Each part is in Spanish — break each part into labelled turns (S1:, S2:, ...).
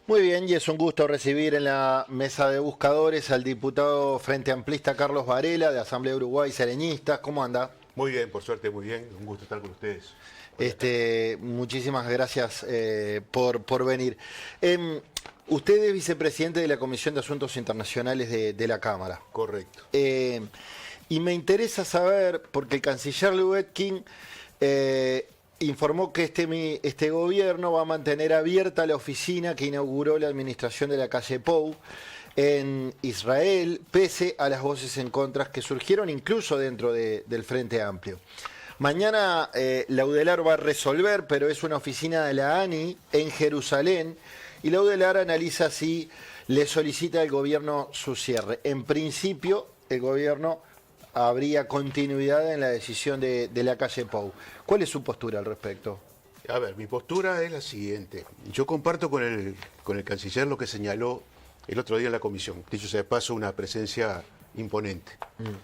S1: Muy bien, y es un gusto recibir en la mesa de buscadores al diputado Frente Amplista Carlos Varela, de Asamblea Uruguay Sereñistas. ¿Cómo anda?
S2: Muy bien, por suerte, muy bien. Un gusto estar con ustedes.
S1: Muchísimas gracias por venir. Usted es vicepresidente de la Comisión de Asuntos Internacionales de la Cámara.
S2: Correcto.
S1: Y me interesa saber, porque el canciller Lubetkin informó que este gobierno va a mantener abierta la oficina que inauguró la administración de la calle Pou en Israel, pese a las voces en contra que surgieron incluso dentro del Frente Amplio. Mañana la UDELAR va a resolver, pero es una oficina de la ANI en Jerusalén, y la UDELAR analiza si le solicita al gobierno su cierre. En principio, el gobierno habría continuidad en la decisión de la calle Pou. ¿Cuál es su postura al respecto?
S2: A ver, mi postura es la siguiente. Yo comparto con el canciller lo que señaló el otro día en la comisión. Dicho sea de paso, una presencia imponente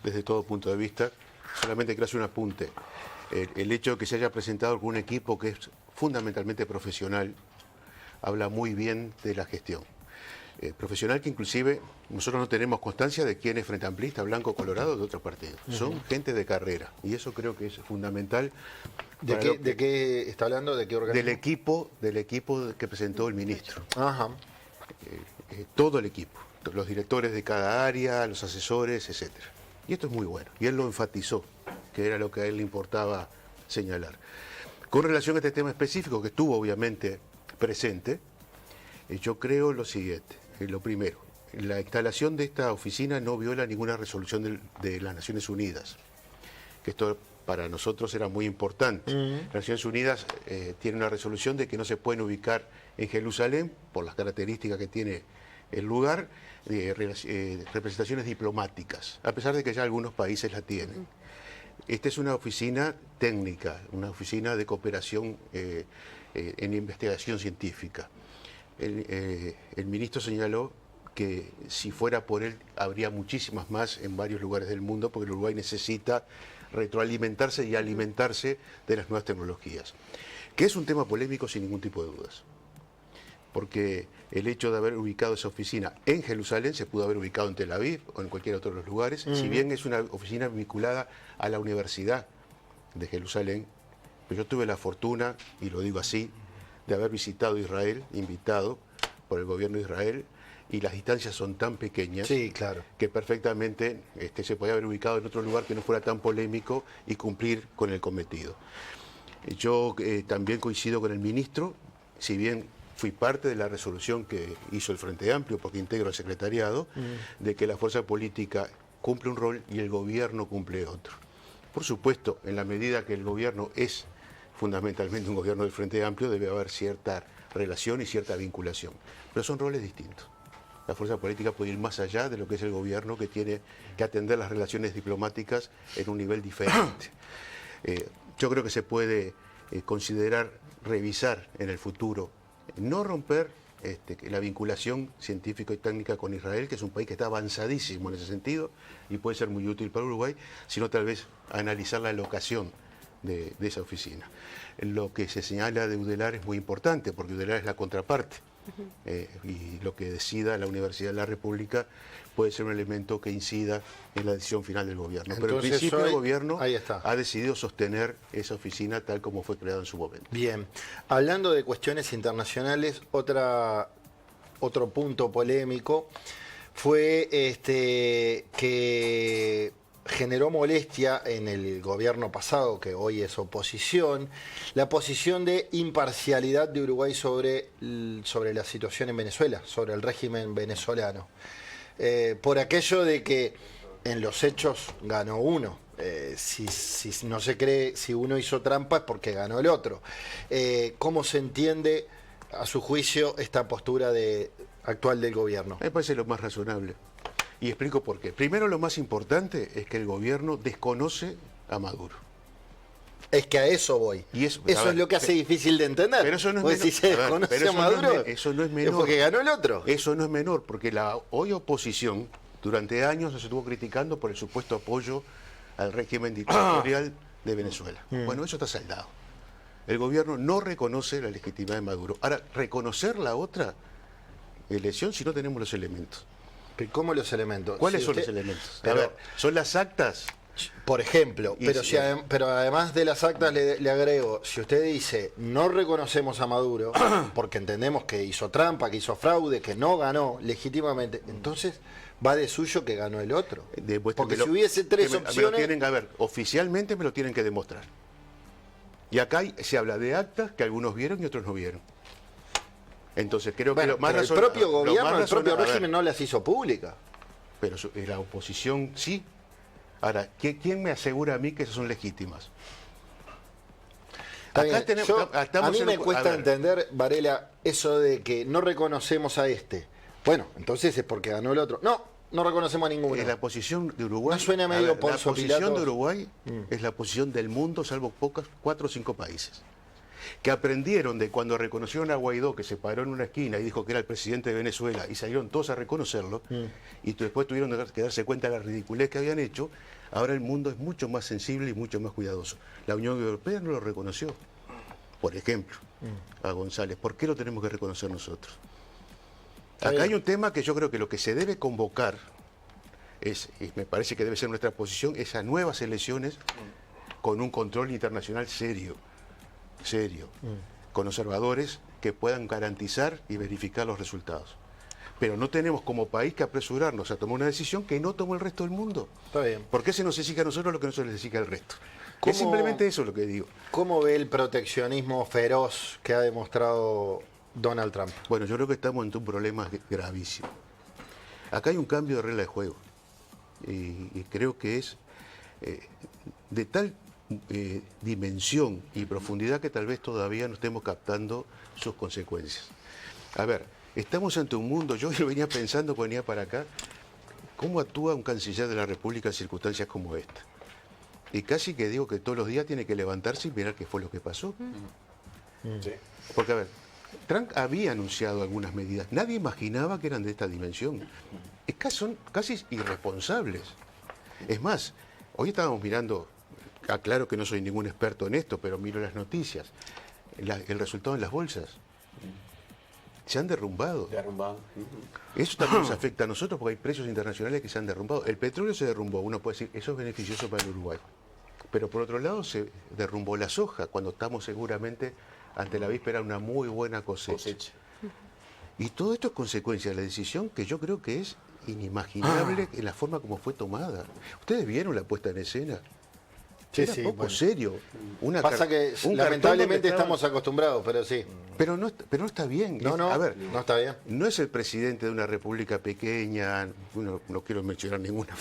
S2: desde todo punto de vista. Solamente quiero hacer un apunte. El hecho de que se haya presentado con un equipo que es fundamentalmente profesional habla muy bien de la gestión. Profesional que inclusive nosotros no tenemos constancia de quién es Frente Amplista, blanco, colorado de otro partido. Son gente de carrera y eso creo que es fundamental.
S1: ¿De qué está hablando? ¿De qué organismo?
S2: Del equipo que presentó el ministro.
S1: Ajá.
S2: Todo el equipo, los directores de cada área, los asesores, etcétera. Y esto es muy bueno. Y él lo enfatizó, que era lo que a él le importaba señalar. Con relación a este tema específico, que estuvo obviamente presente, yo creo lo siguiente. Lo primero, la instalación de esta oficina no viola ninguna resolución de las Naciones Unidas, que esto para nosotros era muy importante. Las Naciones Unidas tiene una resolución de que no se pueden ubicar en Jerusalén, por las características que tiene el lugar, representaciones diplomáticas, a pesar de que ya algunos países la tienen. Esta es una oficina técnica, una oficina de cooperación en investigación científica. El ministro señaló que si fuera por él habría muchísimas más en varios lugares del mundo, porque el Uruguay necesita retroalimentarse y alimentarse de las nuevas tecnologías. Que es un tema polémico sin ningún tipo de dudas, porque el hecho de haber ubicado esa oficina en Jerusalén se pudo haber ubicado en Tel Aviv o en cualquier otro de los lugares, si bien es una oficina vinculada a la Universidad de Jerusalén. Pero yo tuve la fortuna, y lo digo así, de haber visitado Israel, invitado por el gobierno de Israel, y las distancias son tan pequeñas,
S1: sí, claro,
S2: que perfectamente se podía haber ubicado en otro lugar que no fuera tan polémico y cumplir con el cometido. Yo también coincido con el ministro, si bien fui parte de la resolución que hizo el Frente Amplio, porque integro el secretariado, de que la fuerza política cumple un rol y el gobierno cumple otro. Por supuesto, en la medida que el gobierno es fundamentalmente un gobierno del Frente Amplio, debe haber cierta relación y cierta vinculación. Pero son roles distintos. La fuerza política puede ir más allá de lo que es el gobierno, que tiene que atender las relaciones diplomáticas en un nivel diferente. Yo creo que se puede considerar, revisar en el futuro, no romper la vinculación científica y técnica con Israel, que es un país que está avanzadísimo en ese sentido y puede ser muy útil para Uruguay, sino tal vez analizar la locación de esa oficina. Lo que se señala de UDELAR es muy importante, porque UDELAR es la contraparte. Y lo que decida la Universidad de la República puede ser un elemento que incida en la decisión final del gobierno.
S1: Entonces,
S2: pero en principio el gobierno
S1: ha
S2: decidido sostener esa oficina tal como fue creada en su momento.
S1: Bien, hablando de cuestiones internacionales, otro punto polémico fue que generó molestia en el gobierno pasado, que hoy es oposición, la posición de imparcialidad de Uruguay sobre la situación en Venezuela, sobre el régimen venezolano. Por aquello de que en los hechos ganó uno. Si no se cree, si uno hizo trampa es porque ganó el otro. ¿Cómo se entiende, a su juicio, esta postura actual del gobierno?
S2: Me parece lo más razonable. Y explico por qué. Primero, lo más importante es que el gobierno desconoce a Maduro.
S1: Es que a eso voy.
S2: Y eso
S1: es lo que hace difícil de entender.
S2: Pero eso no es menor.
S1: Si se desconoce a Maduro,
S2: eso no es menor.
S1: Es porque ganó el otro.
S2: Eso no es menor, porque la hoy oposición durante años se estuvo criticando por el supuesto apoyo al régimen dictatorial de Venezuela. Bueno, eso está saldado. El gobierno no reconoce la legitimidad de Maduro. Ahora, reconocer la otra elección si no tenemos los elementos.
S1: ¿Pero cómo los elementos?
S2: ¿Cuáles
S1: Si
S2: son
S1: usted-
S2: los elementos?
S1: Pero-
S2: A ver, ¿son las actas?
S1: Por ejemplo,
S2: Y
S1: pero,
S2: si-
S1: pero además de las actas le agrego, si usted dice no reconocemos a Maduro porque entendemos que hizo trampa, que hizo fraude, que no ganó legítimamente, entonces va de suyo que ganó el otro. Porque si hubiese tres
S2: me lo
S1: opciones...
S2: tienen que, a ver, oficialmente me lo tienen que demostrar. Y acá se habla de actas que algunos vieron y otros no vieron. Entonces creo
S1: Bueno,
S2: que lo más
S1: pero el
S2: razona-
S1: propio
S2: lo
S1: gobierno,
S2: más
S1: el propio
S2: razona- a ver,
S1: régimen no las hizo públicas.
S2: Pero la oposición sí. Ahora, ¿quién me asegura a mí que esas son legítimas?
S1: Está bien. A mí me
S2: a
S1: cuesta
S2: ver,
S1: entender, Varela, eso de que no reconocemos a este. Bueno, entonces es porque ganó el otro. No reconocemos a ninguno.
S2: La posición de Uruguay.
S1: ¿No suena
S2: a
S1: medio
S2: ver,
S1: Poncio
S2: La posición
S1: Pilatos?
S2: de Uruguay es la posición del mundo, salvo 4 o 5 países. Que aprendieron de cuando reconocieron a Guaidó, que se paró en una esquina y dijo que era el presidente de Venezuela, y salieron todos a reconocerlo, y después tuvieron que darse cuenta de la ridiculez que habían hecho. Ahora el mundo es mucho más sensible y mucho más cuidadoso. La Unión Europea no lo reconoció, por ejemplo, a González. ¿Por qué lo tenemos que reconocer nosotros?
S1: Está
S2: Acá
S1: bien.
S2: hay un tema que yo creo que lo que se debe convocar es, y me parece que debe ser nuestra posición, es a nuevas elecciones con un control internacional serio, con observadores que puedan garantizar y verificar los resultados. Pero no tenemos como país que apresurarnos a tomar una decisión que no tomó el resto del mundo.
S1: Está bien.
S2: ¿Por qué se nos exige a nosotros lo que no se les exige al resto?
S1: ¿Cómo-
S2: Es simplemente eso lo que digo.
S1: ¿Cómo ve el proteccionismo feroz que ha demostrado Donald Trump?
S2: Bueno, yo creo que estamos ante un problema gravísimo. Acá hay un cambio de regla de juego. Y creo que es de tal dimensión y profundidad que tal vez todavía no estemos captando sus consecuencias. A ver, estamos ante un mundo, yo lo venía pensando cuando venía para acá, ¿cómo actúa un canciller de la República en circunstancias como esta? Y casi que digo que todos los días tiene que levantarse y mirar qué fue lo que pasó.
S3: Sí.
S2: Porque, a ver, Trump había anunciado algunas medidas. Nadie imaginaba que eran de esta dimensión. Son casi irresponsables. Es más, hoy estábamos mirando, aclaro que no soy ningún experto en esto, pero miro las noticias. El resultado en las bolsas. Se han derrumbado.
S3: Derrumbado.
S2: Eso también nos afecta a nosotros porque hay precios internacionales que se han derrumbado. El petróleo se derrumbó. Uno puede decir, eso es beneficioso para el Uruguay. Pero por otro lado se derrumbó la soja cuando estamos seguramente ante la víspera de una muy buena cosecha. Y todo esto es consecuencia de la decisión que yo creo que es inimaginable en la forma como fue tomada. ¿Ustedes vieron la puesta en escena?
S1: Sí,
S2: Era
S1: sí,
S2: poco
S1: bueno.
S2: serio.
S1: Pasa que
S2: un
S1: lamentablemente
S2: cartón donde
S1: estamos acostumbrados, pero sí.
S2: pero no está bien. A ver,
S1: no está bien.
S2: no es el presidente de una república pequeña, no quiero mencionar ninguna.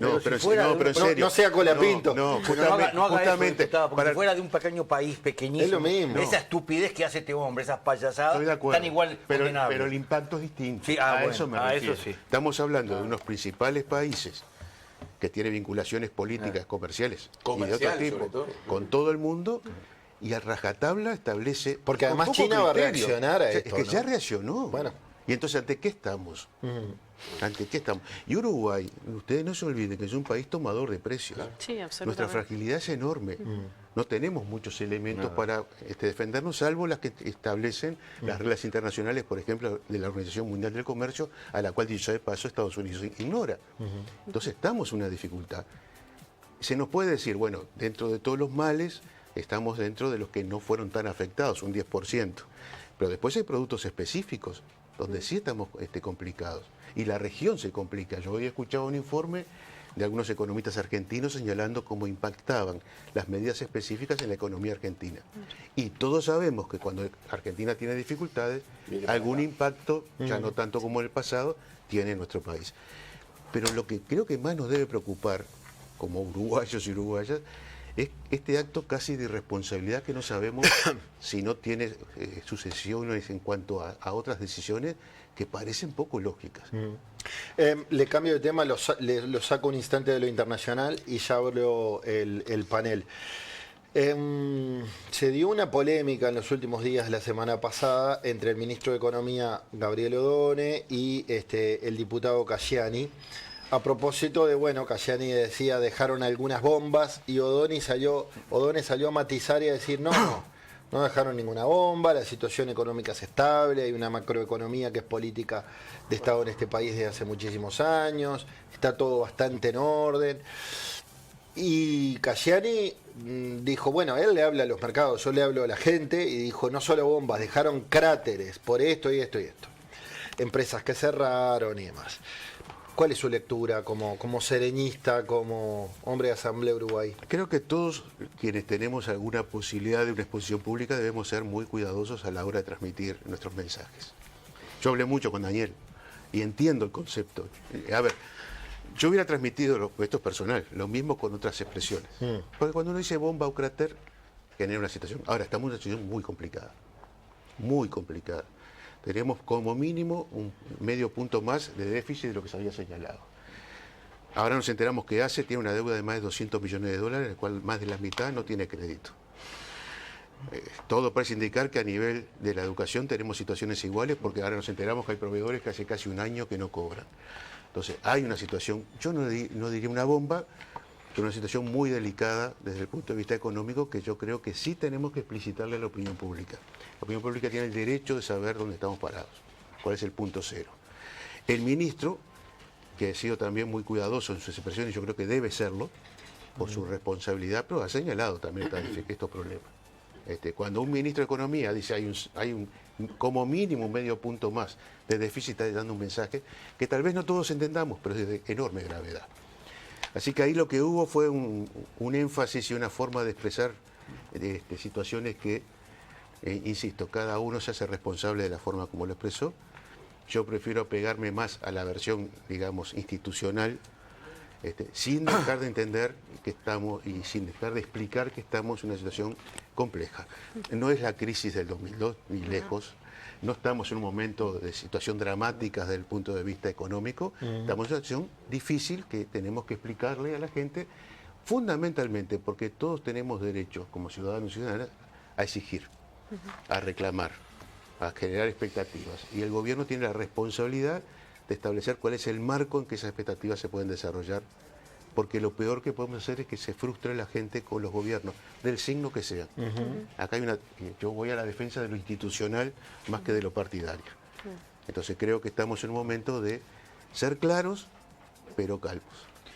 S2: No, pero,
S4: si fuera
S2: no,
S4: de
S2: pero en
S1: un-
S2: serio.
S1: no sea Colapinto.
S2: No,
S4: Pero no haga eso,
S2: justamente
S4: diputado, porque
S2: para-
S4: si fuera de un pequeño país pequeñísimo,
S1: Es lo mismo.
S4: esa estupidez que hace este hombre, esas payasadas,
S2: Estoy de acuerdo.
S4: están igual
S2: pero
S4: condenables.
S2: el impacto es distinto.
S4: Sí,
S2: a
S4: bueno,
S2: eso me
S4: a
S2: refiero.
S4: eso sí.
S2: Estamos hablando de unos principales países que tienen vinculaciones políticas, comerciales y de
S3: Comercial,
S2: otro tipo,
S3: sobre todo.
S2: con todo el mundo, y a rajatabla establece...
S1: Porque
S2: con
S1: además
S2: poco
S1: China va a
S2: criterio.
S1: reaccionar a
S2: O sea,
S1: esto,
S2: Es que
S1: ¿no?
S2: ya reaccionó.
S1: Bueno.
S2: Y entonces, ¿ante qué estamos? ¿Ante qué estamos? Y Uruguay, ustedes no se olviden que es un país tomador de precios.
S5: Sí,
S2: Nuestra
S5: absolutamente.
S2: fragilidad es enorme. No tenemos muchos elementos para defendernos, salvo las que establecen las reglas internacionales, por ejemplo, de la Organización Mundial del Comercio, a la cual, dicho sea de paso, Estados Unidos ignora. Entonces estamos en una dificultad. Se nos puede decir, bueno, dentro de todos los males, estamos dentro de los que no fueron tan afectados, un 10%. Pero después hay productos específicos, donde sí estamos complicados. Y la región se complica. Yo hoy he escuchado un informe de algunos economistas argentinos señalando cómo impactaban las medidas específicas en la economía argentina. Y todos sabemos que cuando Argentina tiene dificultades,
S3: Viene para
S2: algún
S3: acá.
S2: impacto, ya no tanto como en el pasado, tiene en nuestro país. Pero lo que creo que más nos debe preocupar, como uruguayos y uruguayas, es este acto casi de irresponsabilidad que no sabemos si no tiene sucesiones en cuanto a otras decisiones que parecen poco lógicas.
S1: Le cambio de tema, lo saco un instante de lo internacional y ya abro el panel. Se dio una polémica en los últimos días, la semana pasada, entre el ministro de Economía, Gabriel Odone, y el diputado Casciani, a propósito de, bueno, Casciani decía, dejaron algunas bombas, y Odone salió a matizar y a decir, no, No dejaron ninguna bomba, la situación económica es estable, hay una macroeconomía que es política de Estado en este país desde hace muchísimos años, está todo bastante en orden. Y Casciani dijo, bueno, él le habla a los mercados, yo le hablo a la gente, y dijo, no solo bombas, dejaron cráteres por esto y esto y esto. Empresas que cerraron y demás. ¿Cuál es su lectura como sereñista, como hombre de Asamblea Uruguay?
S2: Creo que todos quienes tenemos alguna posibilidad de una exposición pública debemos ser muy cuidadosos a la hora de transmitir nuestros mensajes. Yo hablé mucho con Daniel y entiendo el concepto. A ver, yo hubiera transmitido, esto es personal, lo mismo con otras expresiones. Porque cuando uno dice bomba o cráter, genera una situación. Ahora, estamos en una situación muy complicada. Muy complicada. Tenemos como mínimo un medio punto más de déficit de lo que se había señalado. Ahora nos enteramos que ACE tiene una deuda de más de 200 millones de dólares, en el cual más de la mitad no tiene crédito. Todo parece indicar que a nivel de la educación tenemos situaciones iguales, porque ahora nos enteramos que hay proveedores que hace casi un año que no cobran. Entonces, hay una situación, yo no diría una bomba, pero una situación muy delicada desde el punto de vista económico, que yo creo que sí tenemos que explicitarle a la opinión pública. La opinión pública tiene el derecho de saber dónde estamos parados, cuál es el punto cero. El ministro, que ha sido también muy cuidadoso en sus expresiones, yo creo que debe serlo, por su responsabilidad, pero ha señalado también estos problemas. Cuando un ministro de Economía dice hay un como mínimo un medio punto más de déficit, está dando un mensaje que tal vez no todos entendamos, pero es de enorme gravedad. Así que ahí lo que hubo fue un énfasis y una forma de expresar situaciones que, insisto, cada uno se hace responsable de la forma como lo expresó. Yo prefiero pegarme más a la versión, digamos, institucional, sin dejar de entender que estamos y sin dejar de explicar que estamos en una situación compleja. No es la crisis del 2002, ni lejos. No estamos en un momento de situación dramática desde el punto de vista económico. Estamos en una situación difícil que tenemos que explicarle a la gente, fundamentalmente porque todos tenemos derecho, como ciudadanos y ciudadanas, a exigir, a reclamar, a generar expectativas. Y el gobierno tiene la responsabilidad de establecer cuál es el marco en que esas expectativas se pueden desarrollar, porque lo peor que podemos hacer es que se frustre la gente con los gobiernos, del signo que sean. Acá hay yo voy a la defensa de lo institucional más que de lo partidario. Entonces creo que estamos en un momento de ser claros, pero calmos.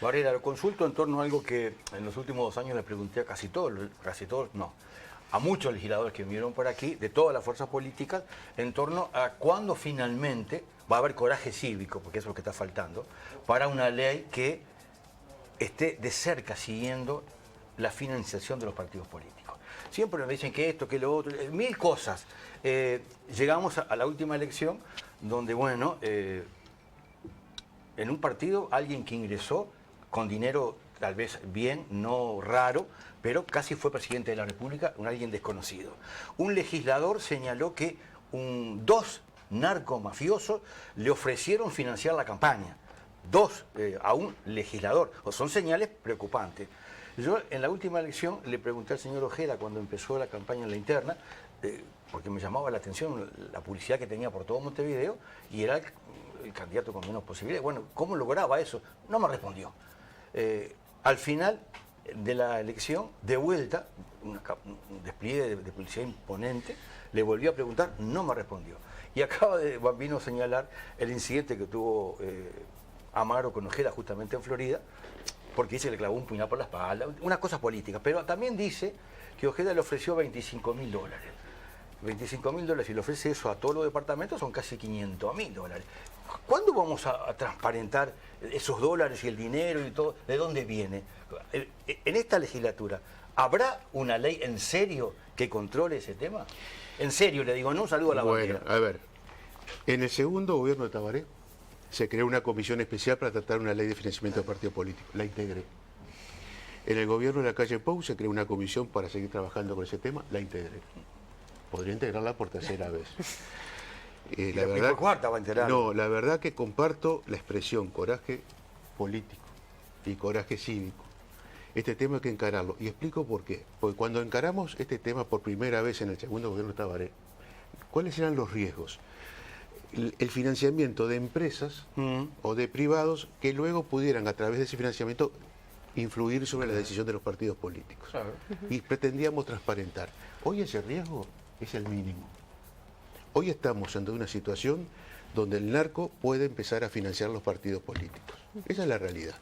S4: Barrera, lo consulto en torno a algo que en los últimos 2 años le pregunté a casi todos, a muchos legisladores que vinieron por aquí, de todas las fuerzas políticas, en torno a cuándo finalmente va a haber coraje cívico, porque eso es lo que está faltando, para una ley que esté de cerca siguiendo la financiación de los partidos políticos. Siempre nos dicen que esto, que lo otro, mil cosas. Llegamos a la última elección donde, bueno, en un partido alguien que ingresó con dinero tal vez bien, no raro, pero casi fue presidente de la República, alguien desconocido. Un legislador señaló que 2 narcomafiosos le ofrecieron financiar la campaña. 2 a un legislador. Son señales preocupantes. Yo en la última elección le pregunté al señor Ojeda cuando empezó la campaña en la interna, porque me llamaba la atención la publicidad que tenía por todo Montevideo y era el candidato con menos posibilidades. Bueno, ¿cómo lograba eso? No me respondió. Al final de la elección, de vuelta, un despliegue de publicidad imponente, le volví a preguntar, no me respondió. Y acaba de Bambino señalar el incidente que tuvo Amaro con Ojeda justamente en Florida, porque dice que le clavó un puñal por la espalda, unas cosas políticas, pero también dice que Ojeda le ofreció $25.000. $25.000, si le ofrece eso a todos los departamentos, son casi $500.000. ¿Cuándo vamos a transparentar esos dólares y el dinero y todo? ¿De dónde viene? En esta legislatura, ¿habrá una ley en serio que controle ese tema? En serio, le digo, no un saludo a la bandera.
S2: Bueno, a ver, en el segundo gobierno de Tabaré se creó una comisión especial para tratar una ley de financiamiento de partidos políticos. La integré. En el gobierno de la calle Pou se creó una comisión para seguir trabajando con ese tema. La integré. Podría integrarla por tercera vez.
S4: La verdad, por cuarta va a integrar.
S2: No, la verdad que comparto la expresión coraje político y coraje cívico. Este tema hay que encararlo. Y explico por qué. Porque cuando encaramos este tema por primera vez en el segundo gobierno de Tabaré, ¿cuáles eran los riesgos? El financiamiento de empresas o de privados que luego pudieran, a través de ese financiamiento, influir sobre la decisión de los partidos políticos.
S4: Claro.
S2: Y pretendíamos transparentar. Hoy ese riesgo es el mínimo. Hoy estamos ante una situación donde el narco puede empezar a financiar los partidos políticos. Esa es la realidad.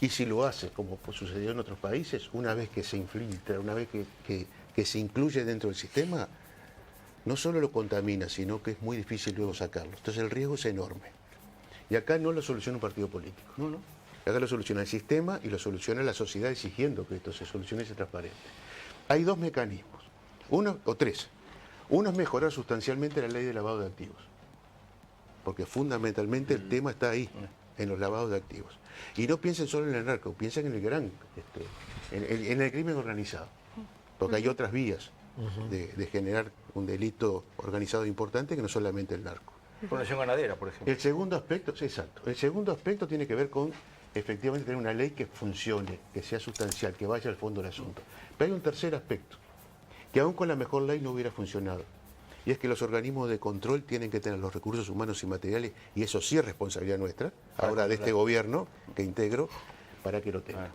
S2: Y si lo hace, como sucedió en otros países, una vez que se infiltra, una vez que se incluye dentro del sistema, no solo lo contamina, sino que es muy difícil luego sacarlo. Entonces el riesgo es enorme. Y acá no lo soluciona un partido político.
S4: No, no.
S2: Acá lo soluciona el sistema y lo soluciona la sociedad exigiendo que esto se solucione y sea transparente. Hay dos mecanismos, uno o tres. Uno es mejorar sustancialmente la ley de lavado de activos, porque fundamentalmente el tema está ahí, en los lavados de activos. Y no piensen solo en el narco, piensen en el gran, en el crimen organizado, porque hay otras vías de generar un delito organizado importante que no solamente el narco.
S4: Población ganadera, por ejemplo.
S2: El segundo aspecto, sí, exacto, el segundo aspecto tiene que ver con efectivamente tener una ley que funcione, que sea sustancial, que vaya al fondo del asunto. Pero hay un tercer aspecto, que aún con la mejor ley no hubiera funcionado. Y es que los organismos de control tienen que tener los recursos humanos y materiales, y eso sí es responsabilidad nuestra, ahora de este gobierno que integro, para que lo tengan.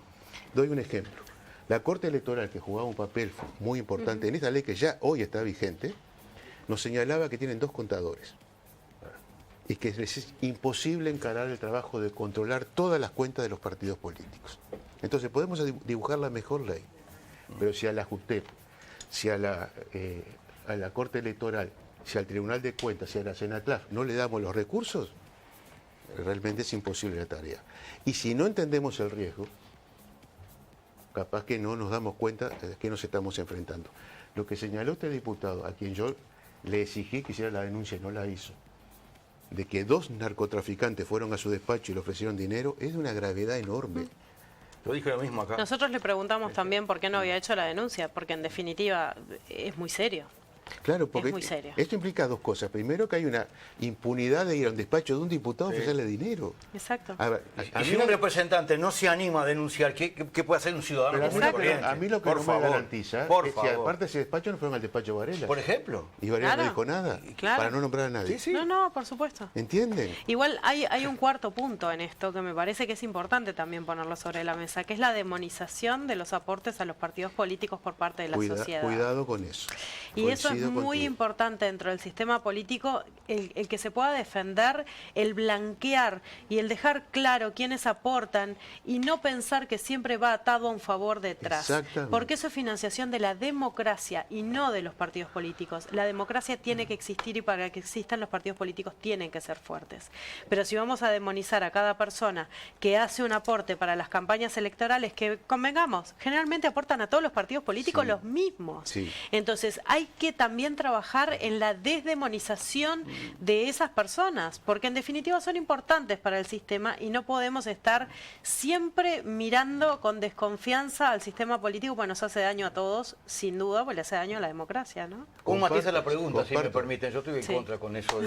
S2: Doy un ejemplo. La Corte Electoral, que jugaba un papel muy importante en esta ley que ya hoy está vigente, nos señalaba que tienen 2 contadores. Y que les es imposible encarar el trabajo de controlar todas las cuentas de los partidos políticos. Entonces podemos dibujar la mejor ley, pero si a la JUTEP, si a la Corte Electoral, si al Tribunal de Cuentas, si a la Senaclaf no le damos los recursos, realmente es imposible la tarea. Y si no entendemos el riesgo, capaz que no nos damos cuenta de qué nos estamos enfrentando. Lo que señaló este diputado, a quien yo le exigí que hiciera la denuncia y no la hizo, de que 2 narcotraficantes fueron a su despacho y le ofrecieron dinero, es de una gravedad enorme.
S4: Yo dije lo mismo acá.
S3: Nosotros le preguntamos también por qué no había hecho la denuncia, porque en definitiva es muy serio.
S2: Claro, porque
S3: Es muy serio.
S2: esto implica 2 cosas. Primero, que hay una impunidad de ir a un despacho de un diputado a ofrecerle dinero.
S3: Exacto.
S2: A ver,
S4: Y si un representante no se anima a denunciar, ¿qué puede hacer un ciudadano
S2: pero
S4: común y corriente?
S2: a mí lo que
S4: Por
S2: no
S4: favor,
S2: me garantiza
S4: por
S2: es que
S4: favor.
S2: aparte de ese despacho no fueron al despacho Varela.
S4: Por ejemplo.
S2: Y Varela
S3: Claro.
S2: no dijo nada,
S3: Claro.
S2: para no nombrar a nadie.
S4: Sí, sí.
S3: No, por supuesto.
S2: ¿Entienden?
S3: Igual hay un cuarto punto en esto que me parece que es importante también ponerlo sobre la mesa, que es la demonización de los aportes a los partidos políticos por parte de la sociedad.
S2: Cuidado con eso.
S3: Y eso es
S2: Coincido
S3: muy
S2: contigo.
S3: importante dentro del sistema político, el que se pueda defender, el blanquear y el dejar claro quiénes aportan y no pensar que siempre va atado a un favor detrás.
S2: Exactamente.
S3: Porque eso es financiación de la democracia y no de los partidos políticos. La democracia tiene que existir y para que existan los partidos políticos tienen que ser fuertes. Pero si vamos a demonizar a cada persona que hace un aporte para las campañas electorales, que convengamos, generalmente aportan a todos los partidos políticos
S2: Sí.
S3: los mismos.
S2: Sí.
S3: Entonces hay que también trabajar en la desdemonización de esas personas, porque en definitiva son importantes para el sistema y no podemos estar siempre mirando con desconfianza al sistema político, porque nos hace daño a todos, sin duda, porque le hace daño a la democracia, ¿no?
S4: Un matiz a la
S2: Comparto,
S4: pregunta, si me
S2: comparto.
S4: permiten. Yo estoy en
S3: Sí.
S4: contra con eso.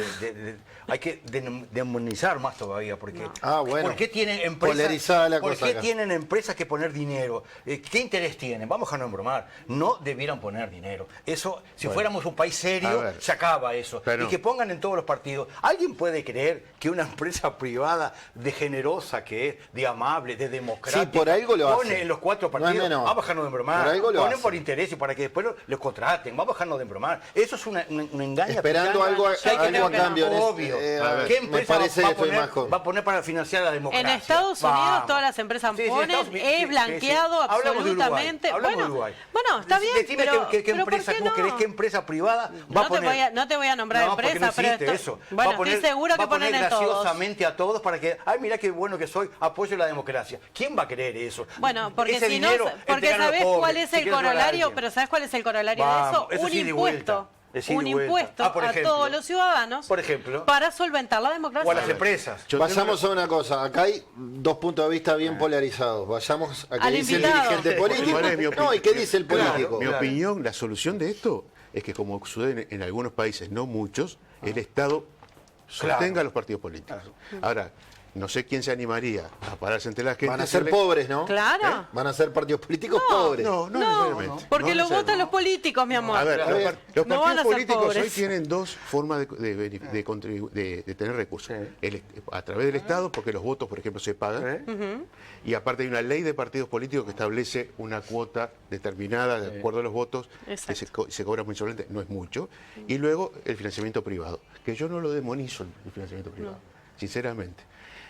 S4: Hay que demonizar más todavía, porque
S3: No.
S1: Ah, bueno.
S4: ¿por qué tienen empresas,
S1: Polarizada la
S4: ¿por
S1: cosa
S4: qué
S1: acá.
S4: tienen empresas que poner dinero? ¿Qué interés tienen? Vamos a no embromar. No debieran poner dinero. Eso, si fuéramos un país
S2: A
S4: serio,
S2: ver.
S4: se acaba eso.
S2: Pero-
S4: Y que pongan en todos los partidos. ¿Alguien puede creer que una empresa privada de generosa que es, de amable, de democrática,
S1: Sí, por algo lo
S4: pone
S1: hace.
S4: en los 4
S1: No es
S4: partidos?
S1: menor.
S4: Vamos a dejarnos de embromar.
S1: Por algo lo
S4: Ponen
S1: hace.
S4: por interés y para que después los contraten. Vamos a dejarnos de embromar. Eso es una engaña.
S1: Esperando
S4: picana.
S1: algo a-
S4: Que hay que
S3: algo a
S4: tener
S3: cambio,
S4: Obvio.
S1: a ver,
S4: ¿Qué
S1: me
S4: empresa
S1: parece
S4: va,
S1: que
S4: a
S1: soy
S4: poner,
S1: más joven.
S4: va a poner para financiar la democracia?
S3: En Estados Unidos
S4: Vamos.
S3: todas las empresas
S4: Sí, sí,
S3: ponen,
S4: Estados Unidos,
S3: es
S4: sí,
S3: blanqueado
S4: sí. Hablamos de Uruguay,
S3: absolutamente.
S4: hablamos de Uruguay.
S3: Bueno, está bien,
S4: Decime
S3: pero,
S4: qué
S3: pero ¿por
S4: empresa,
S3: qué
S4: ¿cómo
S3: no?
S4: querés? ¿Qué empresa privada va a poner?
S3: No te voy a nombrar
S4: No, porque
S3: empresa,
S4: no
S3: pero
S4: existe
S3: esto,
S4: eso.
S3: bueno,
S4: Va a poner,
S3: estoy seguro
S4: va
S3: que
S4: a poner
S3: ponen en todos.
S4: graciosamente a todos para que, ay, mira qué bueno que soy, apoyo la democracia. ¿Quién va a querer eso?
S3: Bueno, porque
S4: Ese
S3: si no,
S4: dinero
S3: porque
S4: entregan a los
S3: sabes
S4: pobres,
S3: cuál es
S4: si
S3: el
S4: quieres ayudar a
S3: corolario,
S4: alguien.
S3: pero ¿sabes cuál es el corolario
S4: Vamos,
S3: de eso?
S4: eso
S3: Un
S4: sí de vuelta.
S3: impuesto.
S4: Es ida
S3: Un
S4: y vuelta.
S3: impuesto
S4: Por
S3: a
S4: ejemplo.
S3: todos los ciudadanos,
S4: Por ejemplo.
S3: para solventar la democracia.
S4: O a las empresas.
S2: Yo
S1: Pasamos
S2: tengo
S1: a una cosa, acá hay 2 puntos de vista bien polarizados. Vayamos a qué
S3: Al
S1: dice
S3: invitado.
S1: el dirigente político.
S2: ¿Cuál es mi opinión?
S1: No, ¿y qué dice el
S4: Claro,
S1: político?
S2: Mi
S4: Claro.
S2: opinión, la solución de esto es que, como sucede en algunos países, no muchos, el Estado sostenga a los partidos políticos. Ahora, no sé quién se animaría a pararse entre la gente.
S1: Van a ser pobres, ¿no?
S3: Claro.
S1: Van a ser partidos políticos pobres.
S2: No, no necesariamente.
S3: Porque
S2: No
S3: lo votan
S2: necesariamente.
S3: los políticos, mi amor.
S2: A ver, los
S3: No van
S2: partidos
S3: a ser
S2: políticos hoy
S3: pobres.
S2: tienen dos formas de tener recursos. A través del Estado, porque los votos, por ejemplo, se pagan. Y aparte hay una ley de partidos políticos que establece una cuota determinada de acuerdo a los votos que se cobra mensualmente, no es mucho. Y luego el financiamiento privado, que yo no lo demonizo el financiamiento privado, sinceramente.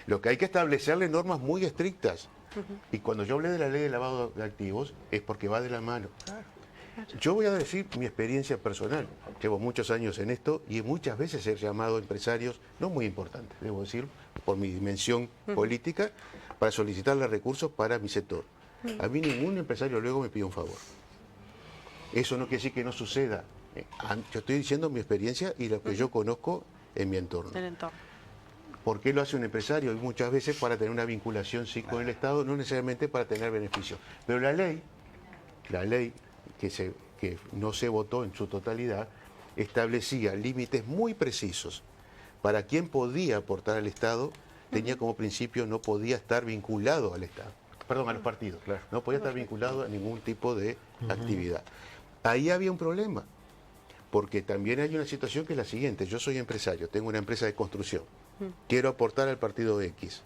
S2: Lo que hay que establecerle normas muy estrictas. Y cuando yo hablé de la ley de lavado de activos es porque va de la mano. Yo voy a decir mi experiencia personal. Llevo muchos años en esto y muchas veces he llamado a empresarios, no muy importantes, debo decir, por mi dimensión política, para solicitarle recursos para mi sector. A mí ningún empresario luego me pide un favor. Eso no quiere decir que no suceda. Yo estoy diciendo mi experiencia y lo que yo conozco en mi entorno.
S3: Del entorno.
S2: ¿Por qué lo hace un empresario? Y muchas veces para tener una vinculación sí con el Estado, no necesariamente para tener beneficios. Pero la ley que no se votó en su totalidad, establecía límites muy precisos para quién podía aportar al Estado. Tenía como principio no podía estar vinculado al Estado, perdón, a los partidos. No podía estar vinculado a ningún tipo de actividad. Ahí había un problema, porque también hay una situación que es la siguiente. Yo soy empresario, tengo una empresa de construcción. Quiero aportar al partido X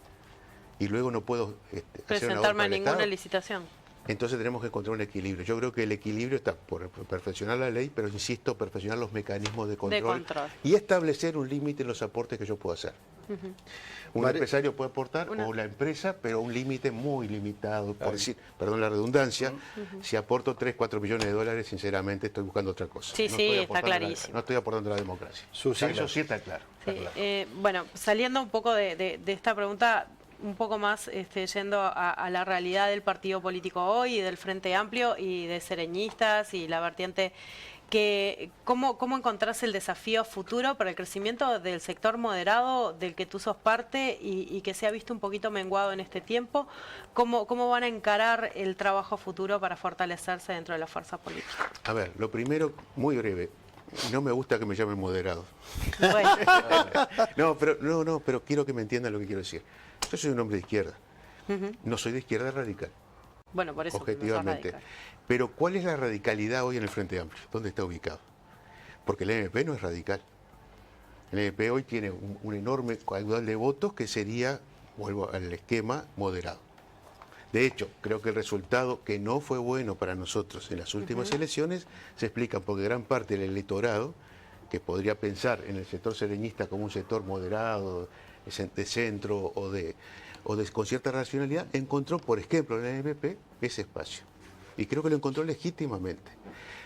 S2: y luego no puedo hacer una obra
S3: Presentarme
S2: para
S3: a
S2: el
S3: ninguna
S2: Estado.
S3: licitación.
S2: Entonces tenemos que encontrar un equilibrio. Yo creo que el equilibrio está por perfeccionar la ley, pero insisto, perfeccionar los mecanismos de control. Y establecer un límite en los aportes que yo puedo hacer. Un empresario puede aportar, o la empresa, pero un límite muy limitado, por decir, perdón la redundancia, si aporto 3, 4 millones de dólares, sinceramente estoy buscando otra cosa.
S3: Sí,
S2: No
S3: sí,
S2: estoy
S3: está
S2: aportando
S3: clarísimo.
S2: no estoy aportando a la democracia.
S1: Susi,
S2: Eso sí está claro.
S3: Sí, bueno, saliendo un poco de esta pregunta, un poco más yendo a la realidad del partido político hoy, y del Frente Amplio y de Sereñistas y la vertiente que ¿cómo encontrás el desafío futuro para el crecimiento del sector moderado del que tú sos parte y que se ha visto un poquito menguado en este tiempo? ¿Cómo van a encarar el trabajo futuro para fortalecerse dentro de la fuerza política?
S2: A ver, lo primero, muy breve, no me gusta que me llamen moderado.
S3: Bueno,
S2: pero quiero que me entiendan lo que quiero decir. Yo soy un hombre de izquierda. No soy de izquierda radical,
S3: bueno, por eso no sos
S2: objetivamente.
S3: radical.
S2: Pero ¿cuál es la radicalidad hoy en el Frente Amplio? ¿Dónde está ubicado? Porque el MP no es radical. El MP hoy tiene un enorme caudal de votos que sería, vuelvo al esquema, moderado. De hecho, creo que el resultado que no fue bueno para nosotros en las últimas elecciones se explica porque gran parte del electorado, que podría pensar en el sector sereñista como un sector moderado, de centro con cierta racionalidad, encontró, por ejemplo, en el MP ese espacio. Y creo que lo encontró legítimamente.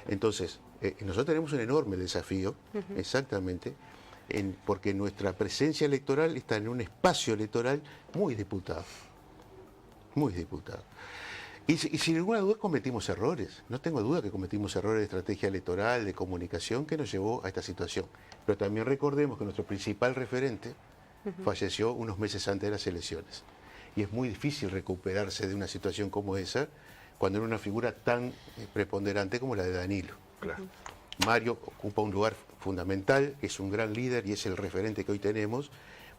S2: Entonces, nosotros tenemos un enorme desafío, exactamente, porque nuestra presencia electoral está en un espacio electoral muy disputado. Muy disputado. Y sin ninguna duda cometimos errores. No tengo duda que cometimos errores de estrategia electoral, de comunicación, que nos llevó a esta situación. Pero también recordemos que nuestro principal referente falleció unos meses antes de las elecciones. Y es muy difícil recuperarse de una situación como esa cuando era una figura tan preponderante como la de Danilo.
S4: Claro.
S2: Mario ocupa un lugar fundamental, es un gran líder y es el referente que hoy tenemos,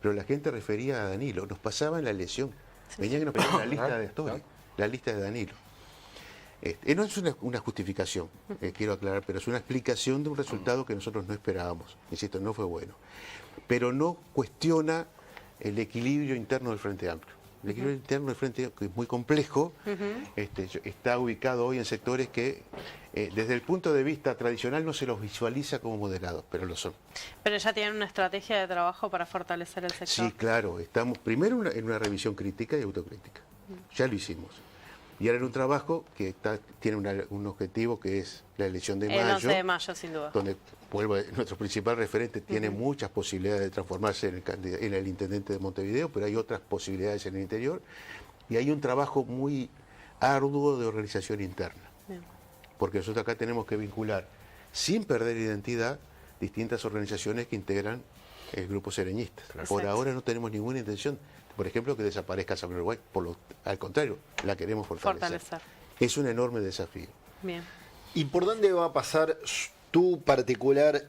S2: pero la gente refería a Danilo, nos pasaba en la elección. Venían que nos pedían la lista de historia, la lista de Danilo. No es una justificación, quiero aclarar, pero es una explicación de un resultado que nosotros no esperábamos. Insisto, no fue bueno. Pero no cuestiona el equilibrio interno del Frente Amplio. El equilibrio interno del Frente Amplio, que es muy complejo, está ubicado hoy en sectores que desde el punto de vista tradicional no se los visualiza como moderados, pero lo son.
S3: Pero ya tienen una estrategia de trabajo para fortalecer el sector.
S2: Sí, claro, estamos primero en una revisión crítica y autocrítica. Ya lo hicimos. Y ahora en un trabajo que tiene un objetivo que es la elección de mayo.
S3: El 11 de mayo, sin duda.
S2: Donde, nuestro principal referente tiene muchas posibilidades de transformarse en el intendente de Montevideo, pero hay otras posibilidades en el interior. Y hay un trabajo muy arduo de organización interna. Bien. Porque nosotros acá tenemos que vincular, sin perder identidad, distintas organizaciones que integran el grupo sereñista. Por ahora no tenemos ninguna intención, por ejemplo, que desaparezca Asamblea Uruguay. Al contrario, la queremos fortalecer. Es un enorme desafío.
S3: Bien.
S1: ¿Y por dónde va a pasar tu particular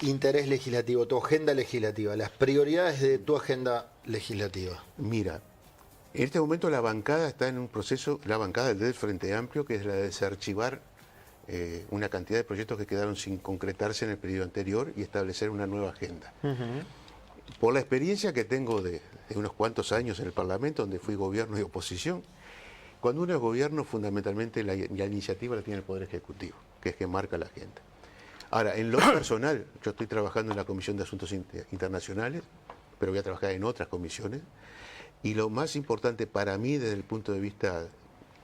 S1: interés legislativo, tu agenda legislativa, las prioridades de tu agenda legislativa.
S2: Mira, en este momento la bancada está en un proceso, la bancada del Frente Amplio, que es la de desarchivar una cantidad de proyectos que quedaron sin concretarse en el periodo anterior y establecer una nueva agenda. Por la experiencia que tengo de unos cuantos años en el Parlamento, donde fui gobierno y oposición, cuando uno es gobierno, fundamentalmente la iniciativa la tiene el Poder Ejecutivo, que es que marca la agenda. Ahora, en lo personal, yo estoy trabajando en la Comisión de Asuntos Internacionales, pero voy a trabajar en otras comisiones, y lo más importante para mí desde el punto de vista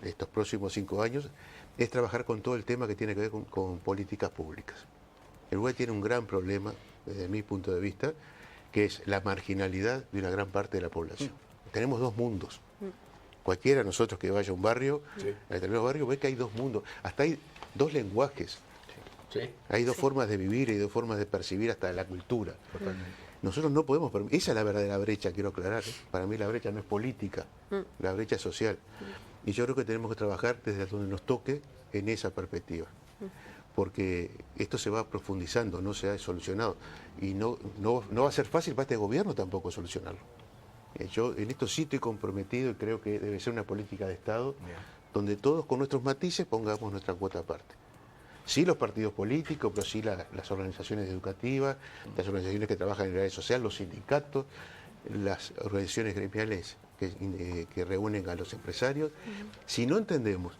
S2: de estos próximos 5 años es trabajar con todo el tema que tiene que ver con políticas públicas. El Uruguay tiene un gran problema, desde mi punto de vista, que es la marginalidad de una gran parte de la población. Tenemos dos mundos. Cualquiera de nosotros que vaya a un barrio, a determinado barrio, ve que hay dos mundos. Hasta hay dos lenguajes. Hay dos formas de vivir y dos formas de percibir hasta la cultura.
S4: Totalmente.
S2: Nosotros no podemos permitir, esa es la verdadera brecha, quiero aclarar. Para mí la brecha no es política, la brecha es social. Y yo creo que tenemos que trabajar desde donde nos toque en esa perspectiva. Porque esto se va profundizando, no se ha solucionado. Y no va a ser fácil para este gobierno tampoco solucionarlo. Yo en esto sí estoy comprometido y creo que debe ser una política de Estado donde todos con nuestros matices pongamos nuestra cuota aparte. Sí los partidos políticos, pero sí las organizaciones educativas, las organizaciones que trabajan en el área social, los sindicatos, las organizaciones gremiales que reúnen a los empresarios. Si no entendemos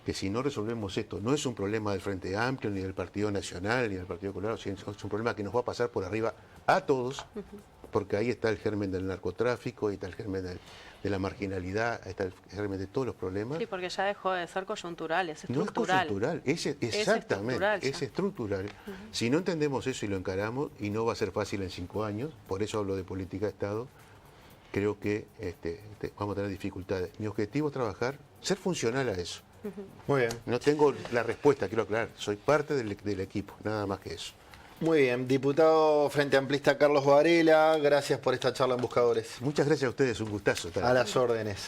S2: que si no resolvemos esto, no es un problema del Frente Amplio, ni del Partido Nacional, ni del Partido Colorado, sino es un problema que nos va a pasar por arriba a todos, porque ahí está el germen del narcotráfico, ahí está el germen de la marginalidad, ahí está el germen de todos los problemas.
S3: Sí, porque ya dejó de ser coyuntural, es
S2: No es
S3: estructural.
S2: coyuntural, exactamente, es estructural. Si no entendemos eso y lo encaramos, y no va a ser fácil en 5 años, por eso hablo de política de Estado, creo que vamos a tener dificultades. Mi objetivo es trabajar, ser funcional a eso.
S1: Muy bien.
S2: No tengo la respuesta, quiero aclarar, soy parte del equipo, nada más que eso.
S1: Muy bien, diputado Frente Amplista Carlos Varela, gracias por esta charla en Buscadores.
S2: Muchas gracias a ustedes, un gustazo estar
S1: A
S2: aquí.
S1: las órdenes.